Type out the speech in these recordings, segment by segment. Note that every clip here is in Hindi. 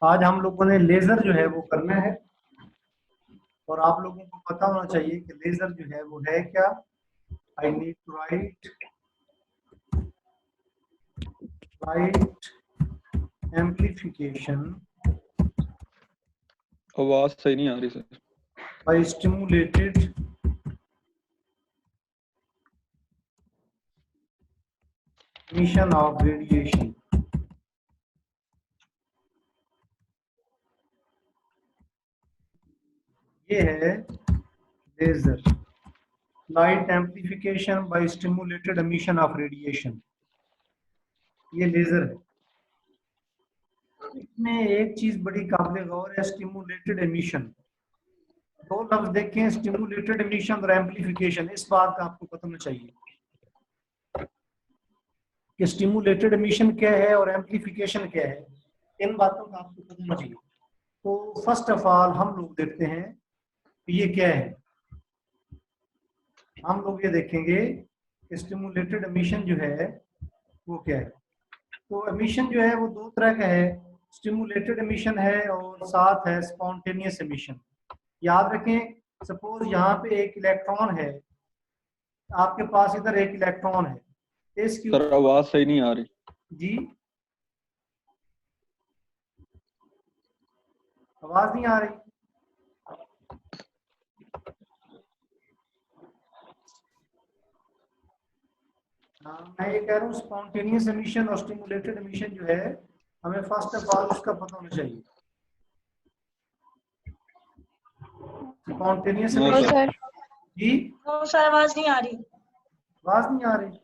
आज हम लोगों ने लेजर जो है वो करना है और आप लोगों को पता होना चाहिए कि लेजर जो है वो है क्या। I need to write amplification आवाज सही नहीं आ रही sir. By stimulated emission of radiation। ये है laser, light amplification by stimulated emission of radiation. ये लेजर है। इसमें एक चीज बड़ी काबिल गौर है, स्टिमुलेटेड एमिशन। दो लफ्ज देखें, स्टिमुलेटेड एमिशन और एम्प्लीफिकेशन। इस बात का आपको पता होना चाहिए कि स्टिमुलेटेड एमिशन क्या है और एम्प्लीफिकेशन क्या है। इन बातों का आपको पता होना चाहिए। तो फर्स्ट ऑफ ऑल हम लोग देखते हैं कि ये क्या है। हम लोग ये देखेंगे कि स्टिमुलेटेड एमिशन जो है वो क्या है। तो एमिशन जो है वो दो तरह का है, स्टिमुलेटेड एमिशन है और साथ है स्पॉन्टेनियस एमिशन। याद रखें, सपोज यहाँ पे एक इलेक्ट्रॉन है, आपके पास इधर एक इलेक्ट्रॉन है, इसकी सर आवाज सही नहीं आ रही जी। आवाज नहीं आ रही? हाँ, मैं ये कह रहा हूँ स्पॉन्टेनियस एमिशन और स्टिमुलेटेड एमिशन जो है, हमें फर्स्ट ऑफ ऑल उसका पता होना चाहिए। स्पॉन्टेनियस एमिशन जी। सर आवाज नहीं आ रही। आवाज नहीं आ रही?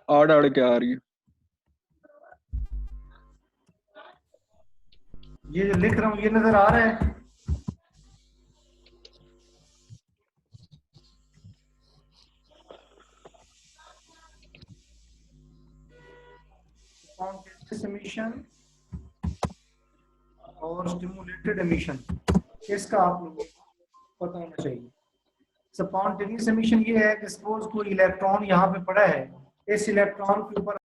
आड़ आड़ के आ रही है। ये जो लिख रहा हूँ ये नजर आ रहा है? स्पॉन्टेनियस एमिशन और स्टिमुलेटेड एमिशन, इसका आप लोगों को पता होना चाहिए। स्पॉन्टेनियस एमिशन ये है कि सपोज कोई इलेक्ट्रॉन यहाँ पे पड़ा है, इस इलेक्ट्रॉन के ऊपर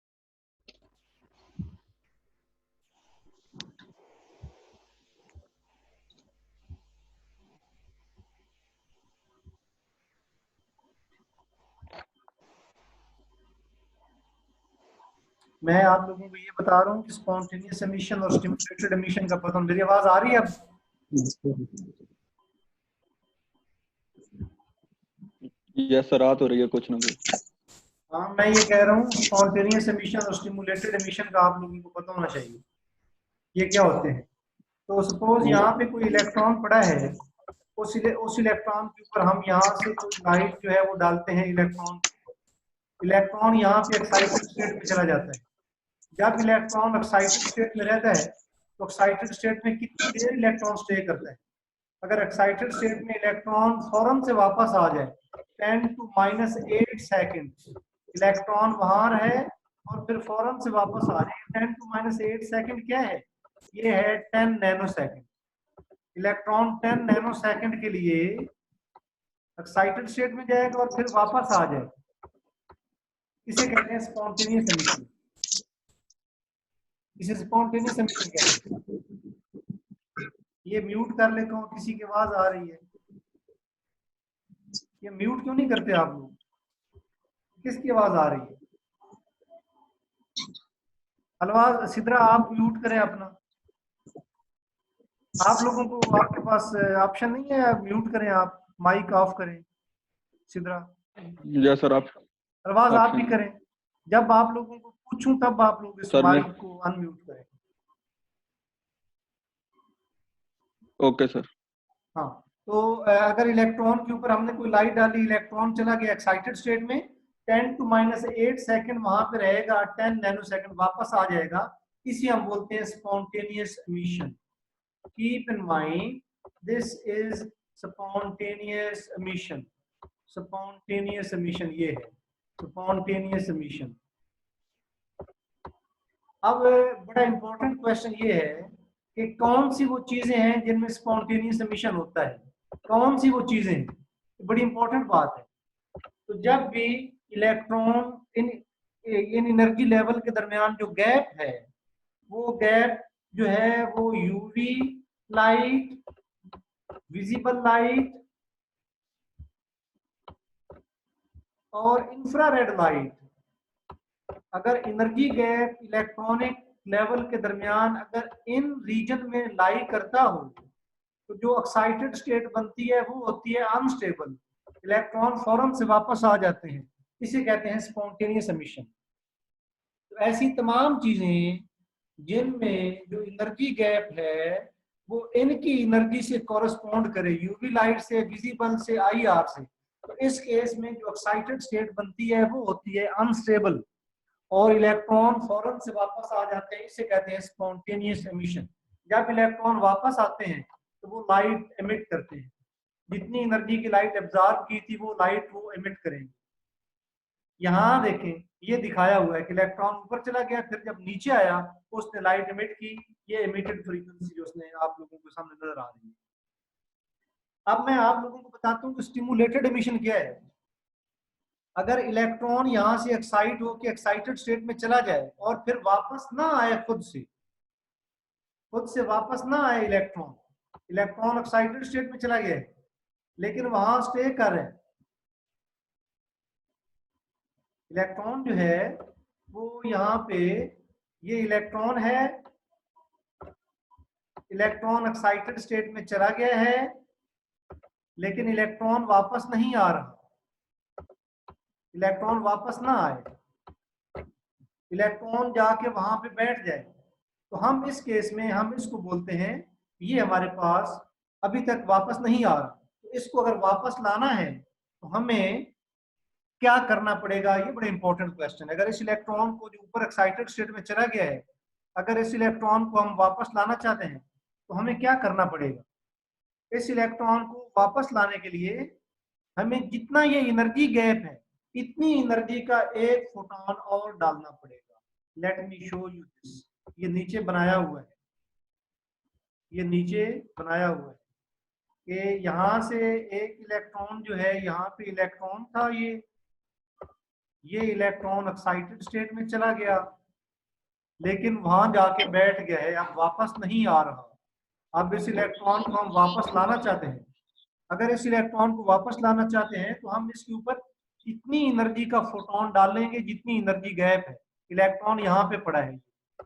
मैं आप लोगों को ये बता रहा हूँ कि स्पॉन्टेनियस एमिशन और स्टिमुलेटेड एमिशन का पता। मेरी आवाज आ रही है अब? यस सर, आ तो रही है कुछ ना कुछ। हाँ, मैं ये कह रहा हूँ स्पॉन्टेनियस एमिशन और स्टिमुलेटेड एमिशन का आप लोगों को पता होना चाहिए, ये क्या होते हैं। तो सपोज यहाँ पे कोई इलेक्ट्रॉन पड़ा है, उस इलेक्ट्रॉन के ऊपर हम यहाँ से कोई लाइट जो है वो डालते हैं। इलेक्ट्रॉन यहाँ पे एक्साइटेड स्टेट में चला जाता है। जब इलेक्ट्रॉन एक्साइटेड स्टेट में रहता है तो एक्साइटेड स्टेट में कितनी देर इलेक्ट्रॉन स्टे करता है। अगर एक्साइटेड स्टेट में इलेक्ट्रॉन फौरन से वापस आ जाए 10⁻⁸ सेकेंड, इलेक्ट्रॉन वहां है और फिर फौरन से वापस आ जाए, 10⁻⁸ सेकेंड क्या है? ये है 10 nano second. Electron 10 nano second के लिए एक्साइटेड स्टेट में जाएगा और फिर वापस आ जाए, इसे कहते हैं स्पॉन्टेनियस एमिशन। इसे स्पॉन्टेनियस एमिशन कहते हैं। ये म्यूट कर ले, कौन किसी की आवाज आ रही है? ये म्यूट क्यों नहीं करते आप लोग? किसकी आवाज आ रही है? अलवाज सिद्रा, आप म्यूट करें अपना। आप लोगों को, आपके पास ऑप्शन नहीं है म्यूट करें, आप माइक ऑफ करें। सिद्रा यस सर, आप अलवाज आप भी करें। जब आप लोगों को पूछूं तब आप लोग इस माइक को अनम्यूट करें। Okay sir. हाँ, तो अगर इलेक्ट्रॉन के ऊपर हमने कोई लाइट डाली, इलेक्ट्रॉन चला गया एक्साइटेड स्टेट में, 10⁻⁸ सेकेंड वहां पे रहेगा, 10 नैनो सेकेंड वापस आ जाएगा। इसे हम बोलते हैं spontaneous emission. Keep in mind this is spontaneous emission. Spontaneous emission ये है स्पॉन्टेनियस एमिशन। अब बड़ा इंपॉर्टेंट क्वेश्चन ये है कि कौन सी वो चीजें हैं जिनमें स्पॉन्टेनियस एमिशन होता है। कौन सी वो चीजें हैं, बड़ी इंपॉर्टेंट बात है। तो जब भी electron in in energy level के दरमियान जो गैप है, वो गैप जो है वो यूवी लाइट, विजिबल लाइट और इंफ्रारेड लाइट, अगर एनर्जी गैप इलेक्ट्रॉनिक लेवल के दरमियान अगर इन रीजन में लाई करता हो, तो जो एक्साइटेड स्टेट बनती है वो होती है अनस्टेबल, इलेक्ट्रॉन फौरन से वापस आ जाते हैं, इसे कहते हैं स्पॉन्टेनियस एमिशन। तो ऐसी तमाम चीजें जिनमें जो एनर्जी गैप है वो इनकी एनर्जी से कॉरेस्पॉन्ड करे, यूवी लाइट से, विजिबल से, आईआर से, तो इस केस में जो एक्साइटेड स्टेट बनती है वो होती है अनस्टेबल और इलेक्ट्रॉन फौरन से वापस आ जाते हैं, इसे कहते हैं स्पॉन्टेनियस एमिशन। जब इलेक्ट्रॉन वापस आते हैं तो वो लाइट एमिट करते हैं, जितनी एनर्जी की लाइट एब्जॉर्ब की थी वो लाइट वो एमिट करेंगे। यहाँ देखें ये दिखाया हुआ है कि इलेक्ट्रॉन ऊपर चला गया, फिर जब नीचे आया तो उसने लाइट एमिट की, ये एमिटेड फ्रीक्वेंसी जो उसने आप लोगों को सामने नजर आ रही है। अब मैं आप लोगों को बताता हूँ कि स्टिमुलेटेड एमिशन क्या है। अगर इलेक्ट्रॉन यहाँ से एक्साइट होकर एक्साइटेड स्टेट में चला जाए और फिर वापस ना आए, खुद से वापस ना आए इलेक्ट्रॉन, इलेक्ट्रॉन एक्साइटेड स्टेट में चला गया लेकिन वहां स्टे कर रहे हैं, इलेक्ट्रॉन जो है वो यहाँ पे, ये इलेक्ट्रॉन है, इलेक्ट्रॉन एक्साइटेड स्टेट में चला गया है लेकिन इलेक्ट्रॉन वापस नहीं आ रहा, इलेक्ट्रॉन वापस ना आए, इलेक्ट्रॉन जाके वहां पे बैठ जाए, तो हम इस केस में हम इसको बोलते हैं ये हमारे पास अभी तक वापस नहीं आ रहा। तो इसको अगर वापस लाना है तो हमें क्या करना पड़ेगा, ये बड़ा इंपॉर्टेंट क्वेश्चन है। अगर इस इलेक्ट्रॉन को जो ऊपर एक्साइटेड स्टेट में चला गया है, अगर इस इलेक्ट्रॉन को हम वापस लाना चाहते हैं तो हमें क्या करना पड़ेगा। इस इलेक्ट्रॉन को वापस लाने के लिए हमें जितना ये एनर्जी गैप है इतनी एनर्जी का एक फोटोन और डालना पड़ेगा। Let me show you this, ये नीचे बनाया हुआ है, ये नीचे बनाया हुआ है कि यहाँ से एक इलेक्ट्रॉन जो है, यहाँ पे इलेक्ट्रॉन था, ये इलेक्ट्रॉन एक्साइटेड स्टेट में चला गया लेकिन वहां जाके बैठ गया है, अब वापस नहीं आ रहा। अब इस इलेक्ट्रॉन को हम वापस लाना चाहते हैं, अगर इस इलेक्ट्रॉन को वापस लाना चाहते हैं तो हम इसके ऊपर इतनी एनर्जी का फोटोन डालेंगे जितनी एनर्जी गैप है। इलेक्ट्रॉन यहाँ पे पड़ा है,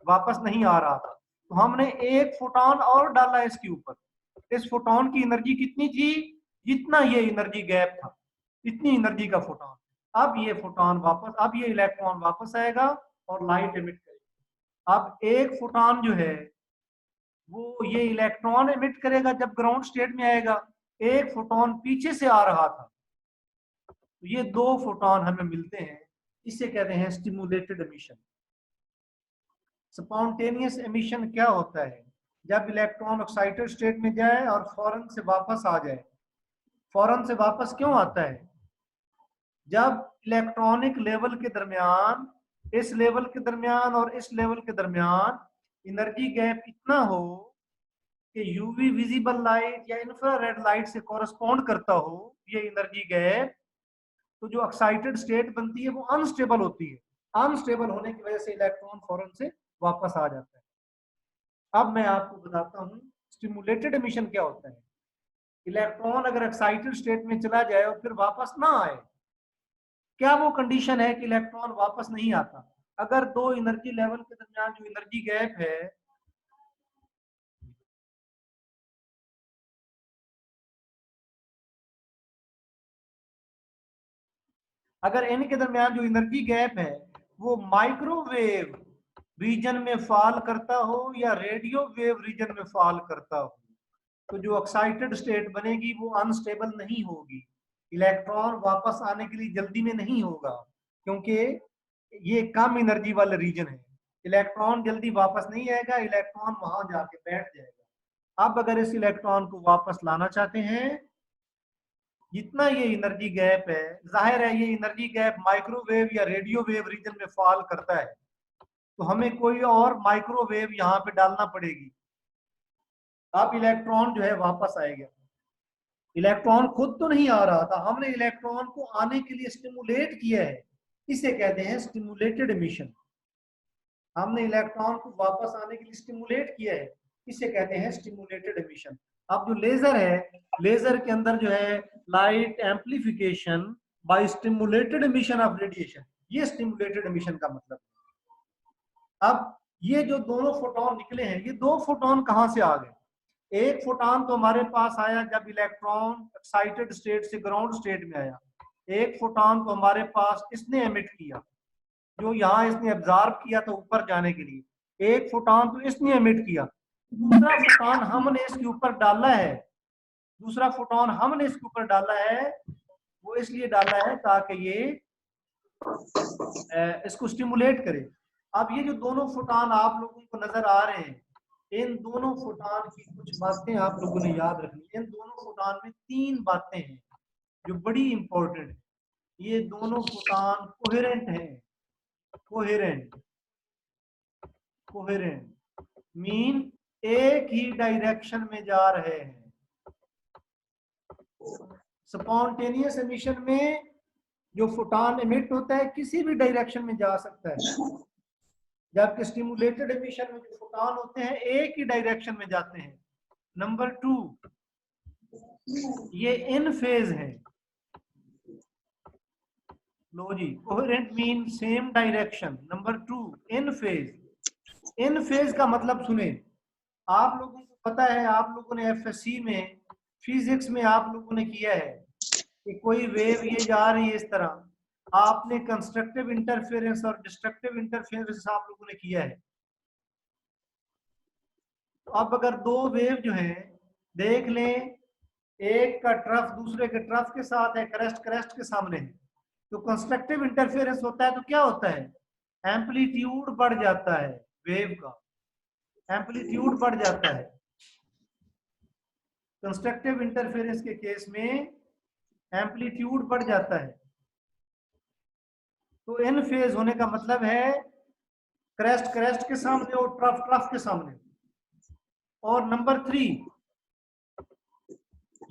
वापस नहीं आ रहा था, तो हमने एक फोटोन और डाला इसके ऊपर। इस फोटोन की एनर्जी कितनी थी, जितना ये एनर्जी गैप था, इतनी एनर्जी का फोटोन। अब ये फोटोन वापस, अब ये इलेक्ट्रॉन वापस आएगा और लाइट एमिट करेगा। अब एक फोटोन जो है वो ये इलेक्ट्रॉन एमिट करेगा जब ग्राउंड स्टेट में आएगा, एक फोटोन पीछे से आ रहा था, तो ये दो फोटोन हमें मिलते हैं, इसे कहते हैं स्टिमुलेटेड एमिशन। स्पॉन्टेनियस एमिशन क्या होता है, जब इलेक्ट्रॉन एक्साइटेड स्टेट में जाए और फौरन से वापस आ जाए। फौरन से वापस क्यों आता है, जब इलेक्ट्रॉनिक लेवल के दरमियान, इस लेवल के दरमियान और इस लेवल के दरमियान एनर्जी गैप इतना हो कि यूवी विजिबल लाइट या इंफ्रारेड लाइट से कॉरेस्पॉन्ड करता हो ये एनर्जी गैप, तो जो एक्साइटेड स्टेट बनती है वो अनस्टेबल होती है। अनस्टेबल होने की वजह से इलेक्ट्रॉन फौरन से वापस आ जाता है। अब मैं आपको बताता हूँ स्टिमुलेटेड एमिशन क्या होता है। इलेक्ट्रॉन अगर एक्साइटेड स्टेट में चला जाए और फिर वापस ना आए, क्या वो कंडीशन है कि इलेक्ट्रॉन वापस नहीं आता। अगर दो एनर्जी लेवल के दरमियान जो एनर्जी गैप है, अगर इनके दरमियान जो एनर्जी गैप है वो माइक्रोवेव रीजन में फॉल करता हो या रेडियो वेव रीजन में फॉल करता हो, तो जो एक्साइटेड स्टेट बनेगी वो अनस्टेबल नहीं होगी, इलेक्ट्रॉन वापस आने के लिए जल्दी में नहीं होगा, क्योंकि ये कम एनर्जी वाला रीजन है। इलेक्ट्रॉन जल्दी वापस नहीं आएगा, इलेक्ट्रॉन वहां जाके बैठ जाएगा। अब अगर इस इलेक्ट्रॉन को वापस लाना चाहते हैं, जितना ये एनर्जी गैप है, जाहिर है ये एनर्जी गैप माइक्रोवेव या रेडियो वेव रीजन में फॉल करता है, तो हमें कोई और माइक्रोवेव यहाँ पे डालना पड़ेगी। अब इलेक्ट्रॉन जो है वापस आएगा, इलेक्ट्रॉन खुद तो नहीं आ रहा था, हमने इलेक्ट्रॉन को आने के लिए स्टिमुलेट किया है, इसे कहते हैं स्टिमुलेटेड एमिशन। हमने इलेक्ट्रॉन को वापस आने के लिए स्टिमुलेट किया है, इसे कहते हैं स्टिमुलेटेड एमिशन। अब जो लेजर है, लेजर के अंदर जो है light amplification by stimulated emission of radiation, ये स्टिमुलेटेड एमिशन का मतलब है। अब ये जो दोनों फोटोन निकले हैं, ये दो फोटोन कहां से आ गए? एक फोटोन तो हमारे पास आया जब इलेक्ट्रॉन एक्साइटेड स्टेट से ग्राउंड स्टेट में आया, एक फोटोन तो हमारे पास इसने एमिट किया, जो यहाँ इसने एब्जॉर्ब किया था ऊपर जाने के लिए, एक फोटोन तो इसने एमिट किया, दूसरा फोटोन हमने इसके ऊपर डाला है, दूसरा फोटोन हमने इसके ऊपर डाला है, वो इसलिए डाला है ताकि ये इसको स्टिमुलेट करे। अब ये जो दोनों फोटोन आप लोगों को नजर आ रहे हैं, इन दोनों फोटोन की कुछ बातें आप लोगों ने याद रखनी। इन दोनों फोटोन में 3 बातें हैं जो बड़ी इंपॉर्टेंट है। ये दोनों फोटोन कोहेरेंट हैं, कोहेरेंट, कोहेरेंट मीन एक ही डायरेक्शन में जा रहे हैं। स्पॉन्टेनियस एमिशन में जो फोटोन एमिट होता है किसी भी डायरेक्शन में जा सकता है, जबकि स्टिमुलेटेड एमिशन में जो फोटोन होते हैं एक ही डायरेक्शन में जाते हैं। नंबर 2, ये इन फेज है। लो जी, coherent mean same direction. Number 2, in phase. In phase का मतलब सुने, आप लोगों को पता है, आप लोगों ने एफएससी में फिजिक्स में आप लोगों ने किया है कि कोई वेव ये जा रही है इस तरह, आपने कंस्ट्रक्टिव इंटरफेरेंस और डिस्ट्रक्टिव इंटरफेरेंस आप लोगों ने किया है। तो अब अगर दो वेव जो है देख लें, एक का ट्रफ दूसरे के ट्रफ के साथ है, क्रेस्ट क्रेस्ट के सामने है, तो कंस्ट्रक्टिव इंटरफेरेंस होता है तो क्या होता है? एम्पलीट्यूड बढ़ जाता है, वेव का एम्पलीट्यूड बढ़ जाता है। कंस्ट्रक्टिव इंटरफेरेंस के केस में एम्पलीट्यूड बढ़ जाता है। तो इन फेज होने का मतलब है क्रेस्ट क्रेस्ट के सामने और ट्रफ ट्रफ के सामने। और नंबर 3,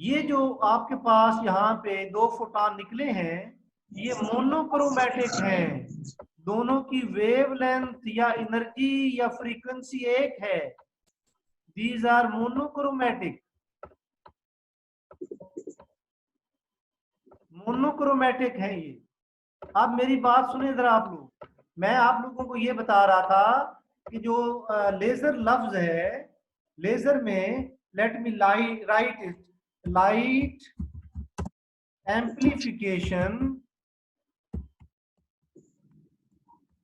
ये जो आपके पास यहाँ पे दो फोटॉन निकले हैं, ये मोनोक्रोमैटिक हैं, दोनों की वेवलेंथ या एनर्जी या फ्रीक्वेंसी एक है। दीज आर मोनोक्रोमैटिक, मोनोक्रोमैटिक है ये। अब मेरी बात सुने जरा आप लोग, मैं आप लोगों को ये बता रहा था कि जो लेजर लफ्ज है, लेजर में let me right it, light amplification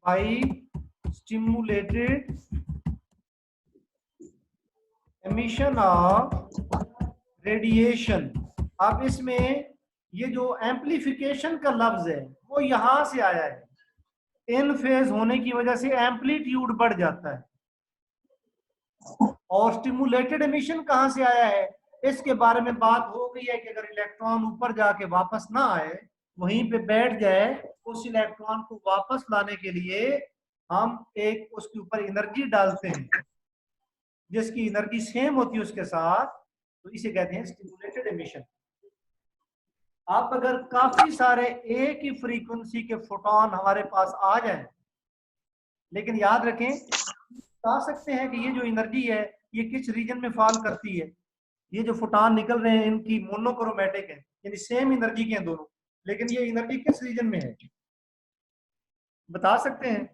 by stimulated emission of radiation. अब इसमें ये जो एम्प्लीफिकेशन का लफ्ज है वो यहां से आया है, इन फेज होने की वजह से एम्पलीट्यूड बढ़ जाता है। और स्टिमुलेटेड एमिशन कहां से आया है, इसके बारे में बात हो गई है कि अगर इलेक्ट्रॉन ऊपर जाके वापस ना आए, वहीं पे बैठ जाए, उस इलेक्ट्रॉन को वापस लाने के लिए हम एक उसके ऊपर एनर्जी डालते हैं जिसकी एनर्जी सेम होती है उसके साथ, तो इसे कहते हैं स्टिमुलेटेड एमिशन। आप अगर काफी सारे एक ही फ्रीक्वेंसी के फोटॉन हमारे पास आ जाए, लेकिन याद रखें, बता सकते हैं कि ये जो एनर्जी है ये किस रीजन में फॉल करती है। ये जो फोटॉन निकल रहे हैं इनकी मोनोक्रोमैटिक है, यानी सेम एनर्जी के हैं दोनों, लेकिन ये एनर्जी किस रीजन में है बता सकते हैं?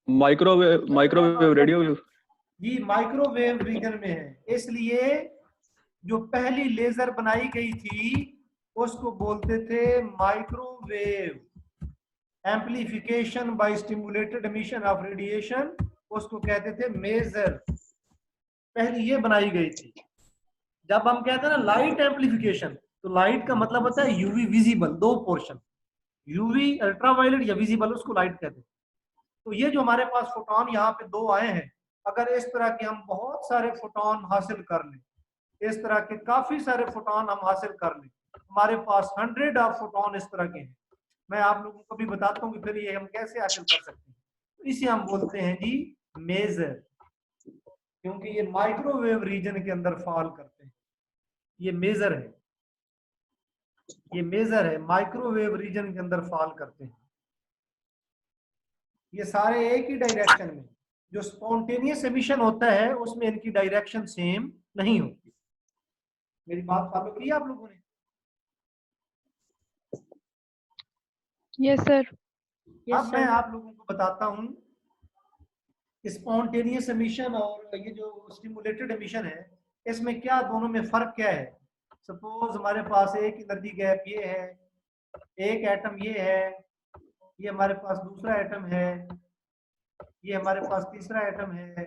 Microwave radio wave. ये माइक्रोवेव रीजन में है। इसलिए जो पहली लेजर बनाई गई थी उसको बोलते थे microwave amplification by stimulated emission of radiation, उसको कहते थे मेजर। पहली ये बनाई गई थी। जब हम कहते हैं ना लाइट एम्प्लीफिकेशन, तो लाइट का मतलब होता है यूवी विजिबल, दो पोर्शन, यूवी अल्ट्रावायलेट या विजिबल, उसको लाइट कहते हैं। तो ये जो हमारे पास फोटॉन यहाँ पे दो आए हैं, अगर इस तरह के हम बहुत सारे फोटॉन हासिल कर लें, इस तरह के काफी सारे फोटॉन हम हासिल कर लें, हमारे पास 100 ऑफ फोटॉन इस तरह के हैं, मैं आप लोगों को भी बताता हूँ कि फिर ये हम कैसे हासिल कर सकते हैं। तो इसे हम बोलते हैं जी मेजर, क्योंकि ये माइक्रोवेव रीजन के अंदर फॉल करते हैं, ये मेजर है। ये मेजर है, माइक्रोवेव रीजन के अंदर फॉल करते हैं। ये सारे एक ही डायरेक्शन में। जो स्पॉन्टेनियस एमिशन होता है उसमें इनकी डायरेक्शन सेम नहीं होती। मेरी बात फॉलो की आप लोगों ने? Yes sir. अब मैं आप लोगों को बताता हूं स्पॉन्टेनियस एमिशन और ये जो स्टिमुलेटेड एमिशन है, इसमें क्या दोनों में फर्क क्या है। सपोज हमारे पास एक एनर्जी गैप ये है, एक एटम ये है, ये हमारे पास दूसरा एटम है, ये हमारे पास तीसरा एटम है,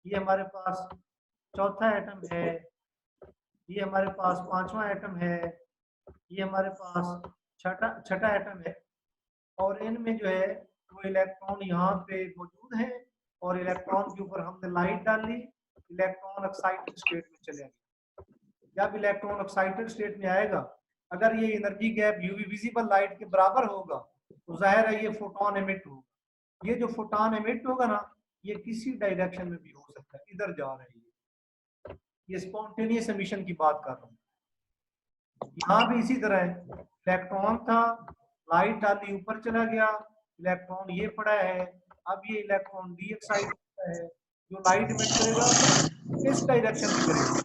ये हमारे पास चौथा एटम है, ये हमारे पास पांचवा एटम है, ये हमारे पास छठा एटम है। और इनमें जो है वो इलेक्ट्रॉन यहाँ पे मौजूद है और इलेक्ट्रॉन के ऊपर हमने लाइट डाली, इलेक्ट्रॉन एक्साइटेड स्टेट में चले गए। जब इलेक्ट्रॉन एक्साइटेड स्टेट में आएगा, अगर ये energy gap UV visible light के बराबर होगा तो जाहिर है ये फोटोन एमिट होगा। ये जो फोटोन एमिट होगा ना, ये किसी डायरेक्शन में भी हो सकता है, इधर जा रही है। ये स्पॉन्टेनियस एमिशन की बात कर रहा हूँ। यहाँ भी इसी तरह है, इलेक्ट्रॉन था, लाइट डाली ऊपर चला गया, इलेक्ट्रॉन ये पड़ा है, अब ये इलेक्ट्रॉन डी एक्साइट होता है, जो लाइट एमिट करेगा इस डायरेक्शन में करेगा।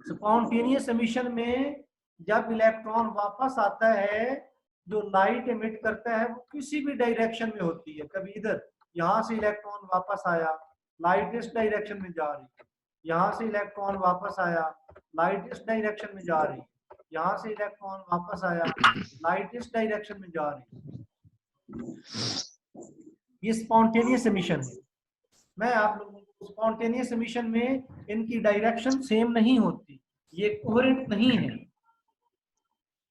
स्पॉन्टेनियस एमिशन में जब इलेक्ट्रॉन वापस आता है, जो लाइट एमिट करता है वो किसी भी डायरेक्शन में होती है। कभी इधर, यहाँ से इलेक्ट्रॉन वापस आया, लाइट इस डायरेक्शन में जा रही है, यहाँ से इलेक्ट्रॉन वापस आया, लाइट इस डायरेक्शन में जा रही है, यहाँ से इलेक्ट्रॉन वापस आया, लाइट इस डायरेक्शन में जा रही है। ये स्पॉन्टेनियस एमिशन है। मैं आप लोगों को स्पॉन्टेनियस एमिशन में इनकी डायरेक्शन सेम नहीं होती, ये कोहेरेंट नहीं है।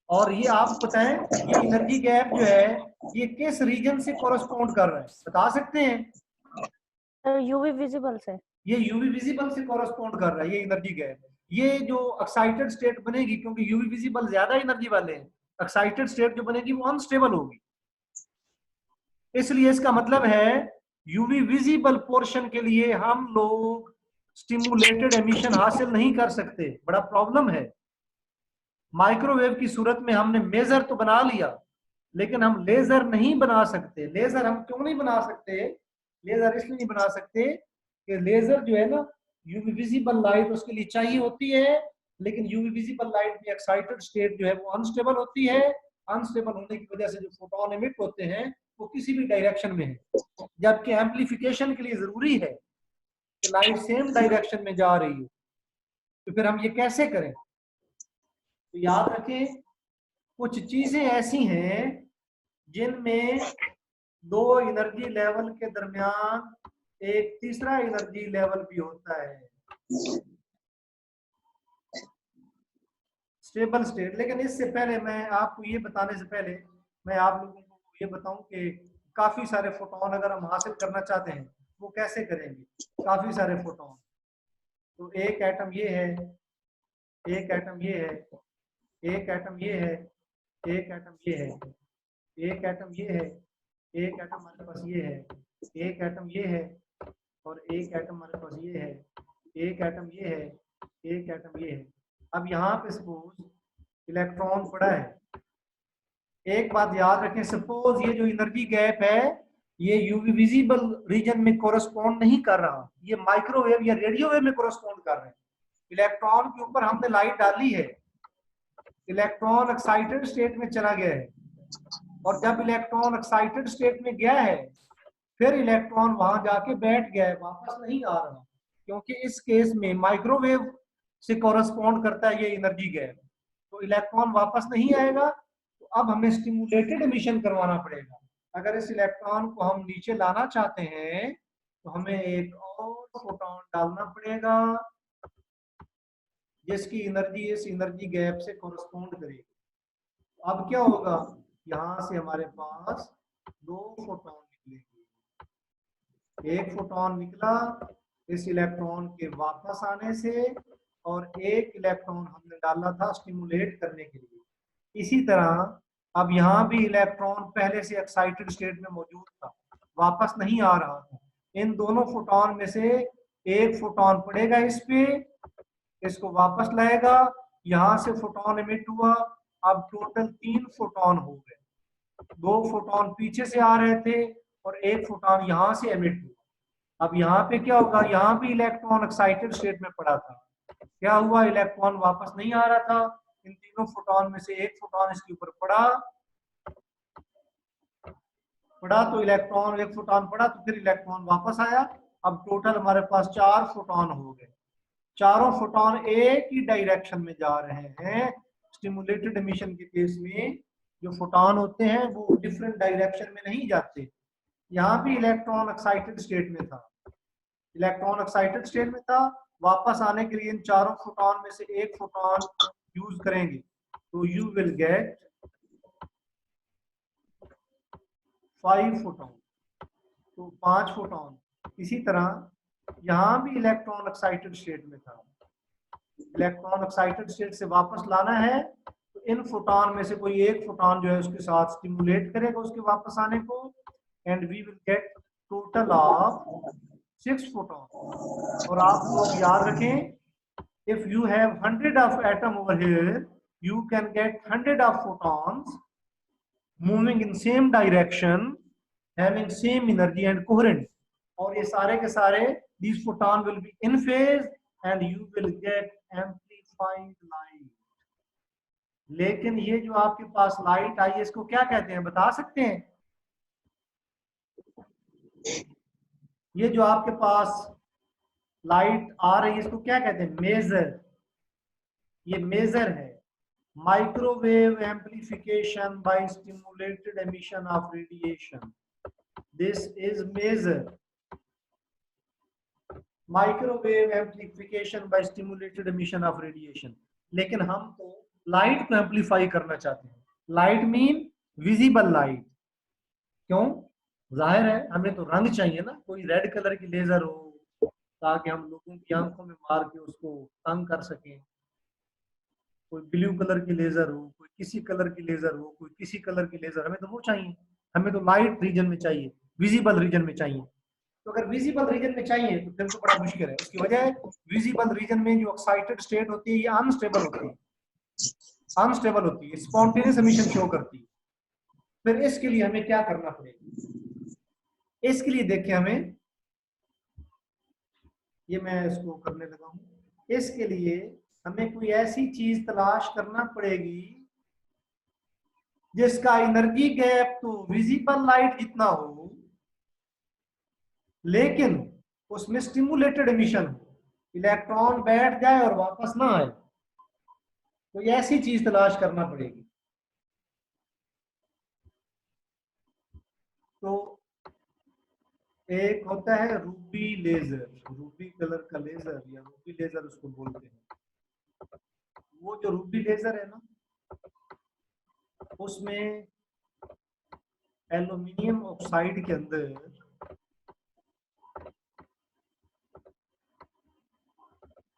और ये आप बताएं, ये एनर्जी गैप जो है ये किस रीजन से कॉरेस्पॉन्ड कर रहा है, बता सकते हैं? यूवी विजिबल से। ये यूवी विजिबल से कॉरेस्पॉन्ड कर रहा है ये एनर्जी गैप। ये जो एक्साइटेड स्टेट बनेगी, क्योंकि यूवी विजिबल ज्यादा एनर्जी वाले हैं, एक्साइटेड स्टेट जो बनेगी वो अनस्टेबल होगी। इसलिए इसका मतलब है यूवी विजिबल पोर्शन के लिए हम लोग स्टिमुलेटेड एमिशन हासिल नहीं कर सकते, बड़ा प्रॉब्लम है। माइक्रोवेव की सूरत में हमने मेजर तो बना लिया, लेकिन हम लेजर नहीं बना सकते। लेजर हम क्यों नहीं बना सकते? लेजर इसलिए नहीं बना सकते कि लेजर जो है ना, यूवी विजिबल लाइट उसके लिए चाहिए होती है, लेकिन यूवी विजिबल लाइट की एक्साइटेड स्टेट जो है वो अनस्टेबल होती है। अनस्टेबल होने की वजह से जो फोटोन एमिट होते हैं वो किसी भी डायरेक्शन में है, जबकि एम्प्लीफिकेशन के लिए जरूरी है कि लाइट सेम डायरेक्शन में जा रही हो। तो फिर हम ये कैसे करें? तो याद रखें, कुछ चीजें ऐसी हैं जिनमें दो एनर्जी लेवल के दरमियान एक तीसरा एनर्जी लेवल भी होता है, स्टेबल स्टेट। लेकिन इससे पहले मैं आपको ये बताने से पहले मैं आप लोगों को ये बताऊं कि काफी सारे फोटोन अगर हम हासिल करना चाहते हैं वो कैसे करेंगे। काफी सारे फोटोन, तो एक एटम ये है, एक एटम ये है, एक एटम ये है, एक एटम ये है, एक एटम ये है, एक एटम हमारे पास ये है, एक एटम ये है, और एक एटम हमारे पास ये है, एक एटम ये है, एक एटम ये है। अब यहाँ पे सपोज इलेक्ट्रॉन पड़ा है। एक बात याद रखें, सपोज ये जो एनर्जी गैप है ये यूवी विजिबल रीजन में कोरेस्पॉन्ड नहीं कर रहा, ये माइक्रोवेव या रेडियो वेव में कोरेस्पॉन्ड कर रहे हैं। इलेक्ट्रॉन के ऊपर हमने लाइट डाली है, इलेक्ट्रॉन एक्साइटेड स्टेट में चला गया है, और जब इलेक्ट्रॉन एक्साइटेड स्टेट में गया है फिर इलेक्ट्रॉन वहां जाके बैठ गया है, वापस नहीं आ रहा, क्योंकि इस केस में माइक्रोवेव से कॉरेस्पॉन्ड करता है ये एनर्जी गैप। तो इलेक्ट्रॉन वापस नहीं आएगा, तो अब हमें स्टिमुलेटेड एमिशन करवाना पड़ेगा। अगर इस इलेक्ट्रॉन को हम नीचे लाना चाहते हैं तो हमें एक और फोटोन डालना पड़ेगा जिसकी एनर्जी इस एनर्जी गैप से कॉरेस्पॉन्ड करेगी। अब क्या होगा, यहाँ से हमारे पास दो फोटोन निकलेंगे, एक फोटोन निकला इस इलेक्ट्रॉन के वापस आने से, और एक इलेक्ट्रॉन हमने डाला था स्टिमुलेट करने के लिए। इसी तरह अब यहाँ भी इलेक्ट्रॉन पहले से एक्साइटेड स्टेट में मौजूद था, वापस नहीं आ रहा था। इन दोनों फोटोन में से एक फोटोन पड़ेगा इस पे, इसको वापस लाएगा, यहाँ से फोटोन एमिट हुआ, अब टोटल 3 फोटोन हो गए, 2 फोटोन पीछे से आ रहे थे और 1 फोटोन यहाँ से एमिट हुआ। अब यहाँ पे क्या होगा, यहाँ भी इलेक्ट्रॉन एक्साइटेड स्टेट में पड़ा था, क्या हुआ, इलेक्ट्रॉन वापस नहीं आ रहा था, इन तीनों फोटोन में से 1 फोटोन इसके ऊपर पड़ा तो इलेक्ट्रॉन, 1 फोटोन पड़ा तो फिर इलेक्ट्रॉन वापस आया। अब टोटल हमारे पास 4 फोटोन हो गए, चारों फोटोन एक ही डायरेक्शन में जा रहे हैं। स्टिमुलेटेड एमिशन के केस में जो फोटोन होते हैं वो डिफरेंट डायरेक्शन में नहीं जाते। यहाँ भी इलेक्ट्रॉन एक्साइटेड स्टेट में था, इलेक्ट्रॉन एक्साइटेड स्टेट में था, वापस आने के लिए इन चारों फोटोन में से 1 फोटोन यूज करेंगे तो यू विल गेट 5 फोटोन, तो 5 फोटोन। इसी तरह यहाँ भी इलेक्ट्रॉन एक्साइटेड स्टेट में था, इलेक्ट्रॉन एक्साइटेड स्टेट से वापस लाना है तो इन फोटोन में से कोई 1 फोटोन जो है उसके साथ स्टिमुलेट करेगा उसके वापस आने को, and we will get total of 6 photon. और आप लोग याद रखें, if you have 100 of atom over here, you can get 100 of photons moving in same direction, having same energy and coherent. और ये सारे के सारे these photon will be in phase and you will get amplified light. लेकिन ये जो आपके पास लाइट आई है इसको क्या कहते हैं, बता सकते हैं? ये जो आपके पास लाइट आ रही है इसको क्या कहते हैं, मेजर। ये मेजर है, microwave amplification by stimulated emission of radiation, this is maser. Microwave amplification by stimulated emission of radiation. लेकिन हम तो लाइट को एम्प्लीफाई करना चाहते हैं, लाइट मीन विजिबल लाइट। क्यों? जाहिर है हमें तो रंग चाहिए ना, कोई रेड कलर की लेजर हो ताकि हम लोगों की आंखों में मार के उसको तंग कर सकें, कोई ब्लू कलर की लेजर हो, कोई किसी कलर की लेजर हो, कोई किसी कलर की लेजर, हमें तो वो चाहिए, हमें तो लाइट रीजन में चाहिए, विजिबल रीजन में चाहिए। तो अगर विजिबल रीजन में चाहिए तो फिर तो बड़ा मुश्किल है। उसकी वजह है विजिबल रीजन में जो एक्साइटेड स्टेट होती है ये अनस्टेबल होती है, अनस्टेबल होती है, स्पॉन्टेनियस एमिशन शो करती है। फिर इसके लिए हमें क्या करना पड़ेगा, इसके लिए देखिए हमें, ये मैं इसको करने लगा हूं, इसके लिए हमें कोई ऐसी चीज तलाश करना पड़ेगी जिसका एनर्जी गैप तो विजिबल लाइट जितना हो लेकिन उसमें स्टिमुलेटेड एमिशन हो, इलेक्ट्रॉन बैठ जाए और वापस ना आए, कोई ऐसी चीज तलाश करना पड़ेगी। तो एक होता है रूबी लेजर, रूबी कलर का लेजर या रूबी लेजर उसको बोलते हैं। वो जो रूबी लेजर है ना उसमें एल्यूमिनियम ऑक्साइड के अंदर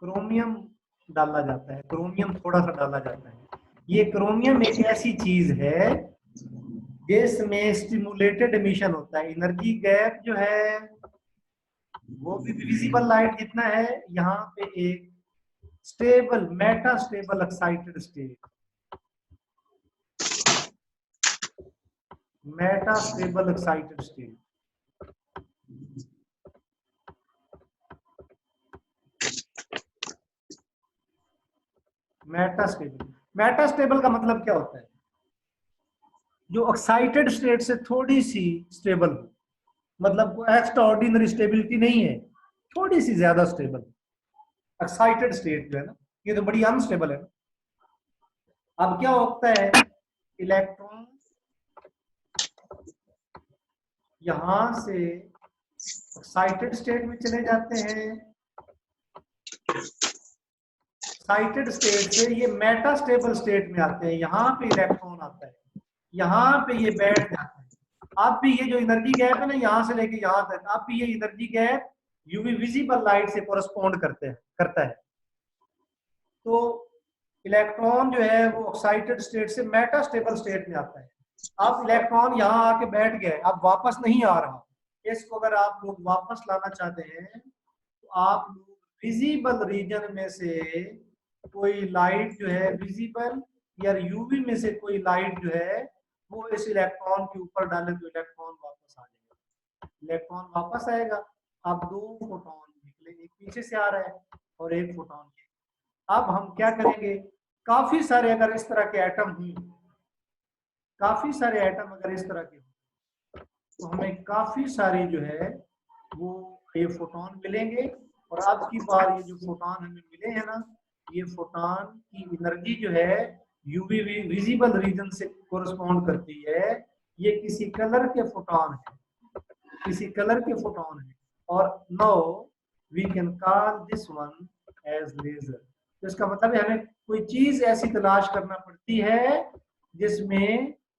क्रोमियम डाला जाता है, क्रोमियम थोड़ा सा डाला जाता है। ये क्रोमियम एक ऐसी चीज है जिसमें स्टिमुलेटेड एमिशन होता है, एनर्जी गैप जो है वो भी विजिबल लाइट जितना है। यहाँ पे एक stable Meta stable excited state, Meta stable excited state, Meta stable का मतलब क्या होता है, जो एक्साइटेड स्टेट से थोड़ी सी स्टेबल हो, मतलब कोई एक्स्ट्रा ऑर्डिनरी स्टेबिलिटी नहीं है, थोड़ी सी ज्यादा स्टेबल। एक्साइटेड स्टेट जो है ना ये तो बड़ी अनस्टेबल है ना। अब क्या होता है, इलेक्ट्रॉन यहां से एक्साइटेड स्टेट में चले जाते हैं, एक्साइटेड स्टेट से ये मेटा स्टेबल स्टेट में आते हैं, यहाँ पे इलेक्ट्रॉन आता है, यहाँ पे ये बैठ जाता है। अब भी ये जो एनर्जी गैप है ना यहाँ से लेके यहाँ तक, अब भी ये energy gap UV visible light से कोरस्पॉन्ड करता है। तो इलेक्ट्रॉन जो है वो एक्साइटेड स्टेट से मेटा स्टेबल स्टेट में आता है। अब इलेक्ट्रॉन यहाँ आके बैठ गया, अब वापस नहीं आ रहा, इसको अगर आप लोग वापस लाना चाहते हैं तो आप लोग विजिबल रीजन में से कोई लाइट जो है विजिबल या यूवी में से कोई लाइट जो है वो इस इलेक्ट्रॉन के ऊपर डाले तो इलेक्ट्रॉन वापस आ जाएगा। इलेक्ट्रॉन वापस आएगा। अब दो फोटोन निकले, एक पीछे से आ रहा है और एक फोटोन के। अब हम क्या करेंगे, काफी सारे अगर इस तरह के एटम हुए, काफी सारे एटम अगर इस तरह के हो तो हमें काफी सारे जो है वो ये फोटोन मिलेंगे। और अब की बार ये जो फोटोन हमें मिले हैं ना, ये फोटोन की एनर्जी जो है यूवी विजिबल रीजन से कोरस्पॉन्ड करती है। ये किसी कलर के फोटोन है, किसी कलर के फोटोन है। और now we can call this one as laser. तो इसका मतलब है हमें कोई चीज ऐसी तलाश करना पड़ती है जिसमें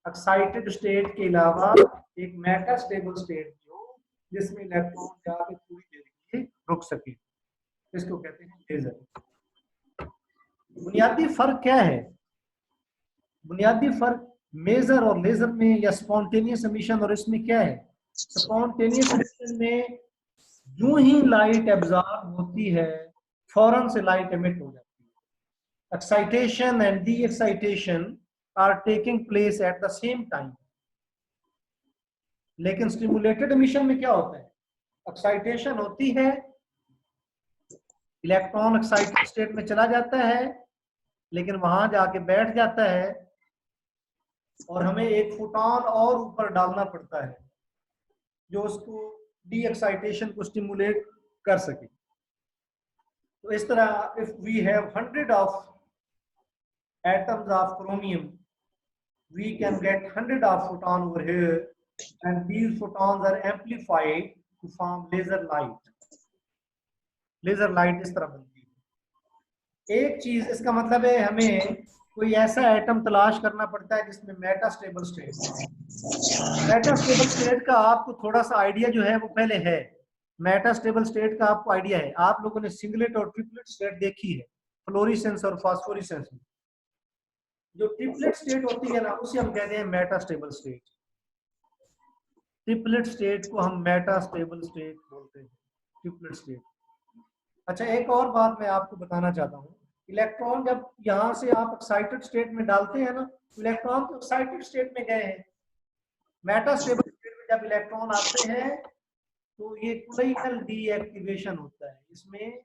एक्साइटेड स्टेट के अलावा एक मेटास्टेबल स्टेट हो, जिसमें इलेक्ट्रॉन जाके पूरी देर के लिए रुक सके। इसको कहते हैं लेजर। बुनियादी फर्क क्या है? बुनियादी फर्क मेजर और लेजर में या स्पॉन्टेनियस एमिशन और इसमें क्या है? स्पॉन्टेनियस एमिशन में जो ही लाइट एब्जॉर्ब होती है फौरन से लाइट एमिट हो जाती है। Excitation and de excitation are taking place at the same time. लेकिन स्टिमुलेटेड एमिशन में क्या होता है? एक्साइटेशन होती है, इलेक्ट्रॉन एक्साइटेड स्टेट में चला जाता है, लेकिन वहां जाके बैठ जाता है और हमें एक फोटोन और ऊपर डालना पड़ता है जो उसको डी एक्साइटेशन को स्टिमुलेट कर सके। तो इस तरह if we have 100 of atoms of chromium, we can get 100 of photon over here, and these photons are amplified to form laser light. Laser light इस तरह बनती है। एक चीज इसका मतलब है हमें कोई ऐसा एटम तलाश करना पड़ता है जिसमें मेटास्टेबल स्टेट। मेटास्टेबल स्टेट का आपको थोड़ा सा आइडिया जो है वो पहले है। मेटास्टेबल स्टेट का आपको आइडिया है, आप लोगों ने सिंगलेट और ट्रिपलेट स्टेट देखी है फ्लोरेसेंस और फास्फोरेसेंस में। जो ट्रिपलेट स्टेट होती है ना, उसे हम कहते हैं मेटास्टेबल स्टेट। ट्रिपलेट स्टेट को हम मेटास्टेबल स्टेट बोलते हैं, ट्रिपलेट स्टेट। अच्छा, एक और बात मैं आपको बताना चाहता हूँ। इलेक्ट्रॉन जब यहाँ से आप एक्साइटेड स्टेट में डालते हैं ना, इलेक्ट्रॉन तो एक्साइटेड स्टेट में गए हैं। मेटास्टेबल स्टेट में जब इलेक्ट्रॉन आते हैं तो ये कोलोइडल डीएक्टिवेशन होता है इसमें,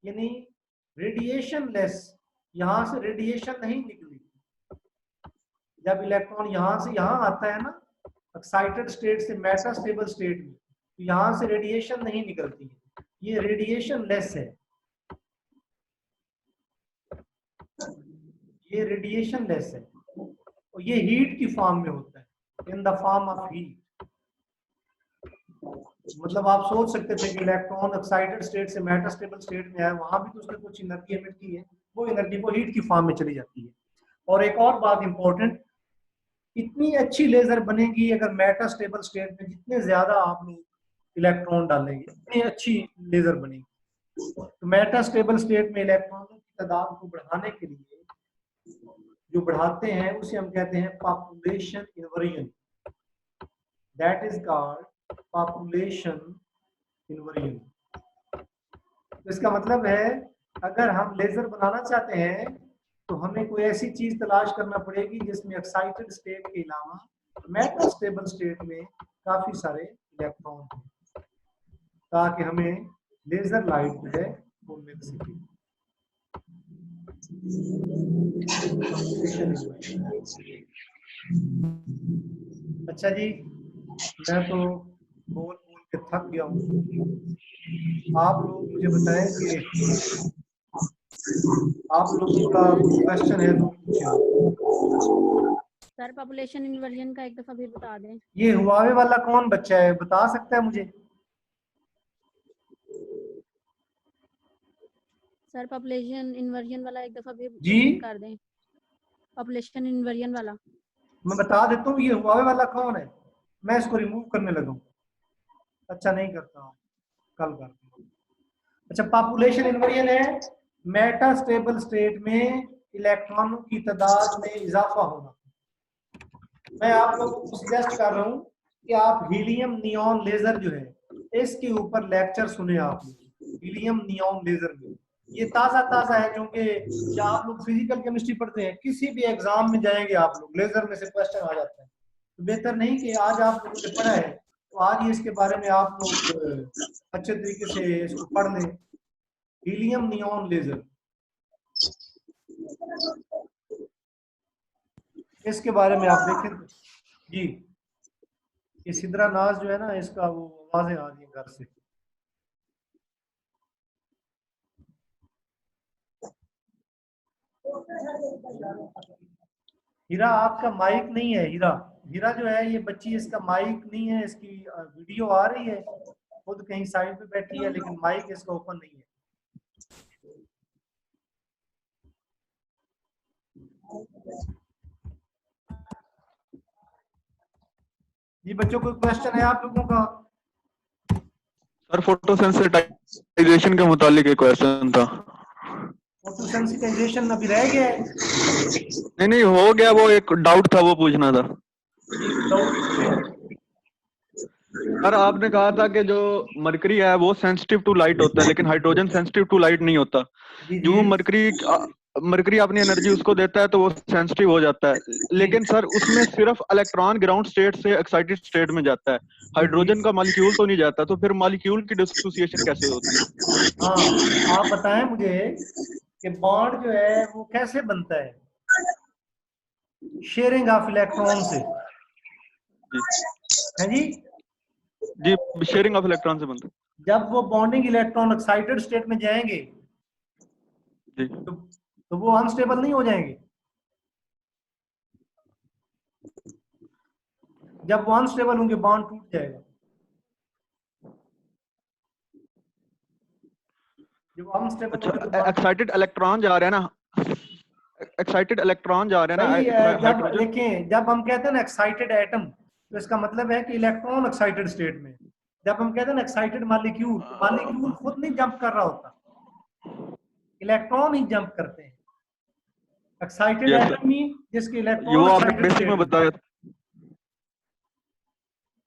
यानी रेडिएशन लेस, यहाँ से रेडिएशन नहीं निकली। जब इलेक्ट्रॉन यहाँ से यहाँ आता है ना, एक्साइटेड स्टेट से मेटास्टेबल स्टेट में, तो यहाँ से रेडिएशन नहीं निकलती है, ये रेडिएशन लेस है, ये रेडिएशन लेस है। और ये हीट की फॉर्म में होता है, in the form of heat. मतलब आप सोच सकते थे कि इलेक्ट्रॉन एक्साइटेड स्टेट से मेटास्टेबल स्टेट में है, वहां भी तो उसने कुछ एनर्जी एमिट की है, वो एनर्जी को हीट की फॉर्म में चली जाती है। और एक और बात इंपॉर्टेंट, इतनी अच्छी लेजर बनेगी अगर मेटास्टेबल स्टेट में जितने ज्यादा आप लोग इलेक्ट्रॉन डालेंगे इतनी अच्छी लेजर बनेगी। तो मेटास्टेबल स्टेट में इलेक्ट्रॉनों की तादाद को बढ़ाने के लिए जो बढ़ाते हैं उसे हम कहते हैं population inversion. That is called population inversion. इसका मतलब है अगर हम लेजर बनाना चाहते हैं तो हमें कोई ऐसी चीज तलाश करना पड़ेगी जिसमें एक्साइटेड स्टेट के अलावा मेटास्टेबल स्टेट में काफी सारे इलेक्ट्रॉन हो, ताकि हमें लेजर लाइट जो है वो मिल सके। अच्छा जी, मैं तो बोल बोल के थक गया हूँ। आप लोग मुझे बताएं कि आप लोगों का क्वेश्चन है तो सर पॉपुलेशन इन्वर्जन का एक दफा भी बता दें। ये हुआवे वाला कौन बच्चा है, बता सकता है मुझे? सर पॉपुलेशन इन्वर्जन वाला एक दफा भी जी कर दें। पॉपुलेशन इन्वर्जन वाला मैं बता देता हूँ। ये हुआवे वाला कौन है, मैं इसको रिमूव करने लगा हूँ। अच्छा नहीं करता हूँ, कल करता हूँ। अच्छा, पॉपुलेशन इन्वर्जन है मेटास्टेबल स्टेट में इलेक्ट्रॉनों की तादाद में इजाफा होना। मैं आप लोगों को सजेस्ट कर रहा हूँ कि आप हीलियम नियॉन लेजर जो है इसके ऊपर लेक्चर सुने आप लोग। हीलियम नियॉन लेजर में ये ताज़ा है, क्योंकि या आप लोग फिजिकल केमिस्ट्री पढ़ते हैं, किसी भी एग्जाम में जाएंगे आप लोग, लेजर में से क्वेश्चन आ जाता है, तो बेहतर नहीं कि आज आप लोगों ने पढ़ा है तो आज ही इसके बारे में आप लोग अच्छे तरीके से इसको पढ़ लें। हीलियम नियॉन लेजर, इसके बारे में आप देखें जी। ये सिद्रा नाज जो है ना, इसका वो आवाजें आ रही हैं घर से। हीरा आपका माइक नहीं है, हीरा हीरा जो है ये बच्ची, इसका माइक नहीं है, इसकी वीडियो आ रही है, खुद कहीं साइड पे बैठी है, लेकिन माइक इसका ओपन नहीं है। जी बच्चों, कोई क्वेश्चन है आप लोगों का? सर फोटोसेंसिटाइजेशन के मुतालिक एक क्वेश्चन था। फोटोसेंसिटाइजेशन अभी रह गया है? नहीं हो गया, वो एक डाउट था वो पूछना था। सर आपने कहा था कि जो मरकरी है वो सेंसिटिव टू लाइट होता है, लेकिन हाइड्रोजन सेंसिटिव टू लाइट नहीं होता। जो मरकरी अपनी एनर्जी उसको देता है तो वो सेंसिटिव हो जाता है, लेकिन सर उसमें सिर्फ इलेक्ट्रॉन ग्राउंड स्टेट से एक्साइटेड स्टेट में जाता है, हाइड्रोजन का मॉलिक्यूल तो नहीं जाता, तो फिर मॉलिक्यूल की डिसोसिएशन कैसे होती है? हाँ, आप बताएं मुझे कि बॉन्ड जो है वो कैसे बनता है? शेयरिंग ऑफ इलेक्ट्रॉन से है जी। जी, शेयरिंग ऑफ इलेक्ट्रॉन से बनता है। जब वो बॉन्डिंग इलेक्ट्रॉन एक्साइटेड स्टेट में जाएंगे जी। तो वो अनस्टेबल नहीं हो जाएंगे। जब वो अनस्टेबल होंगे बॉन्ड टूट जाएगा। जब अनस्टेबल अच्छा, एक्साइटेड इलेक्ट्रॉन जा रहे हैं ना, एक्साइटेड इलेक्ट्रॉन जा रहे हैं ना जब हाइड्रोजन। देखें, जब हम कहते हैं ना एक्साइटेड एटम, तो इसका मतलब है कि इलेक्ट्रॉन एक्साइटेड स्टेट में। जब हम कहते हैं ना एक्साइटेड मॉलिक्यूल, तो मॉलिक्यूल खुद नहीं जंप कर रहा होता, इलेक्ट्रॉन ही जंप करते हैं। एक्साइटेड एटम मीन जिसके इलेक्ट्रॉन एक्साइटेड स्टेट में बताया।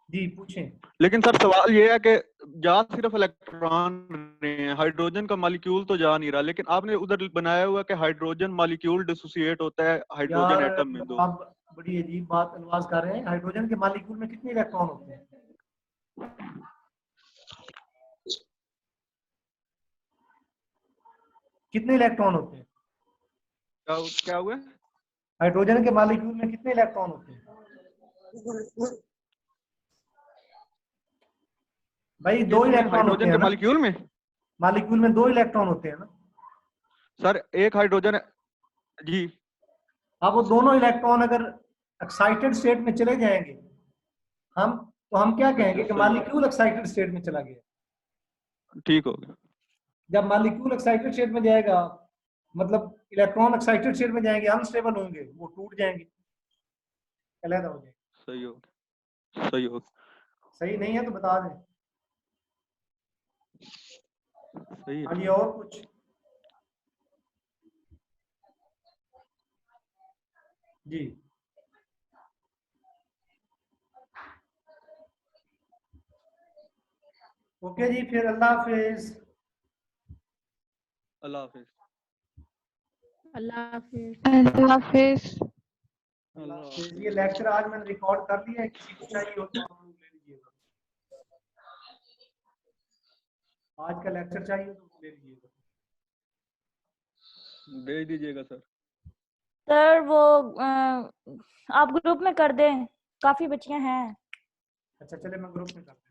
जी पूछें। लेकिन सर सवाल ये है कि जा सिर्फ इलेक्ट्रॉन रहे हैं, हाइड्रोजन का मॉलिक्यूल तो जा नहीं रहा, लेकिन आपने उधर बनाया हुआ कि हाइड्रोजन मॉलिक्यूल डिसोसिएट होता है हाइड्रोजन एटम में। दो आप बड़ी अजीब बात अलवाज कर रहे हैं। हाइड्रोजन के मॉलिक्यूल में कितने इलेक्ट्रॉन होते हैं? कितने इलेक्ट्रॉन होते हैं? क्या हुआ? हाइड्रोजन के मॉलिक्यूल में कितने इलेक्ट्रॉन होते हैं? भाई दो इलेक्ट्रॉन होते हैं ना मॉलिक्यूल में। मॉलिक्यूल में 2 इलेक्ट्रॉन होते हैं ना सर? एक हाइड्रोजन जी। अब वो दोनों इलेक्ट्रॉन अगर एक्साइटेड स्टेट में चले जाएंगे तो हम क्या कहेंगे कि मॉलिक्यूल एक्साइटेड स्टेट में चला गया। ठीक हो गया। जब मॉलिक्यूल एक्साइटेड स्टेट में जाएगा, मतलब इलेक्ट्रॉन एक्साइटेड स्टेट में जाएंगे, अनस्टेबल होंगे, वो टूट जाएंगे, अलग हो जाएंगे। सही हो गया। सही नहीं है तो बता दें। सही है। हाँ, और कुछ? जी ओके जी, फिर अल्लाह हाफिज। अल्लाह हाफिज। अल्लाह हाफिज। अल्लाह हाफिज। ये लेक्चर आज मैंने रिकॉर्ड कर लिया है, किसी को चाहिए हो तो आप लोग ले लीजिएगा। आज का लेक्चर चाहिए तो ले लीजिएगा, भेज दीजिएगा सर। सर वो आप ग्रुप में कर दें, काफी बच्चियां हैं। अच्छा चले, मैं ग्रुप में कर देता हूँ।